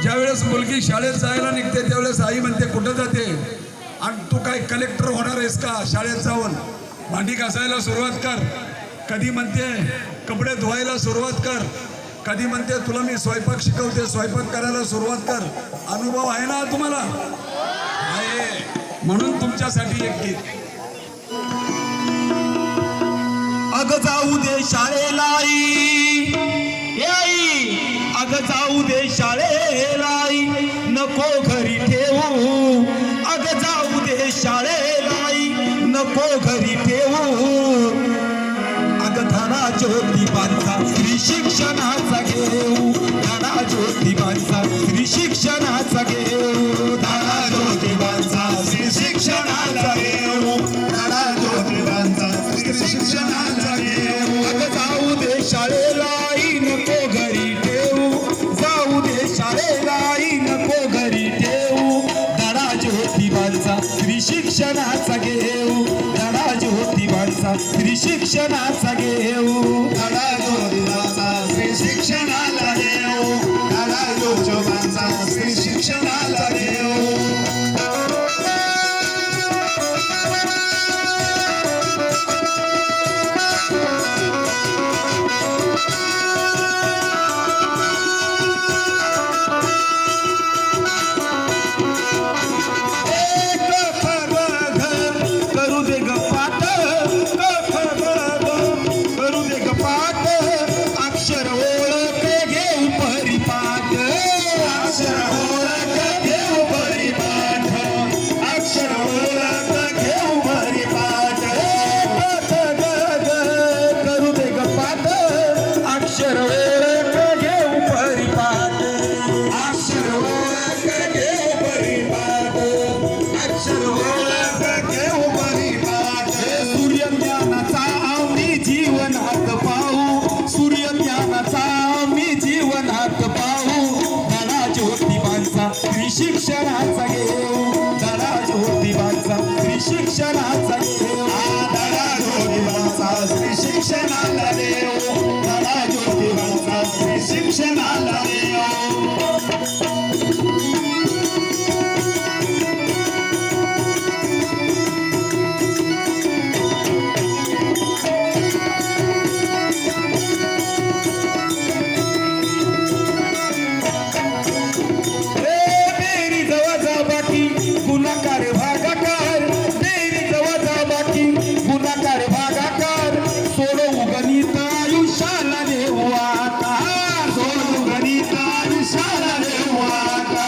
ज्यावेळेस मुलगी शाळेत जायला निघते त्यावेळेस आई म्हणते कुठं जाते, आणि तू काय कलेक्टर होणार आहेस का, शाळेत जाऊन भांडी घासायला सुरुवात कर. कधी म्हणते कपडे धुवायला सुरुवात कर, कधी म्हणते तुला मी स्वयंपाक शिकवते, स्वयंपाक करायला सुरुवात कर. अनुभव आहे ना तुम्हाला? आहे. म्हणून तुमच्यासाठी एक गीत. अग जाऊ दे शाळेला आई, अग जाऊ दे शाळेला नको घरी ठेवू. अग जाऊ दे शाळेला नको घरी ठेवू. अग धडा ज्योतिबांचा स्त्री शिक्षणाचा घेऊ. धडा ज्योतिबांचा स्त्री शिक्षणाचा घेऊ. धडा ज्योतिबांचा स्त्री शिक्षणाचा घेऊ. धडा ज्योतिबांचा स्त्री शिक्षणाचा घेऊ. अग जाऊ दे शाळेला नको घरी ठेवू. जाऊ दे शाळेला नको घरी ठेवू. धडा ज्योतिबांचा स्त्री शिक्षणाचा घेऊ. धडा ज्योतिबांचा स्त्री शिक्षणाचा घेऊ. धडा ज्योतिबांचा स्त्री शिक्षणाला घेऊ. धडा ज्योतिबांचा स्त्री शिक्षणाला घेऊ. शिक्षणाचा घेऊ. धडा ज्योतिबांचा स्त्री शिक्षणाचा घेऊ. धडा ज्योतिबांचा स्त्री शिक्षणाला देऊ. धडा ज्योतिबांचा स्त्री शिक्षणाला देऊ. गुणाकार भागाकार बेरीज वजाबाकी गुणाकार भागाकार सोडवू गणित आयुष्याला देऊ आता. सोडवू गणित आयुष्याला देऊ आता.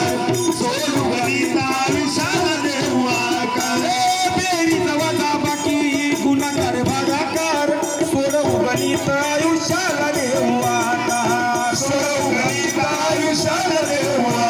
सोडवू गणित आयुष्याला देऊ आता. बेरीज वजाबाकी गुणाकार भागाकार सोडवू गणित आयुष्याला देऊ आता. सोडवू गणित आयुष्याला देऊ.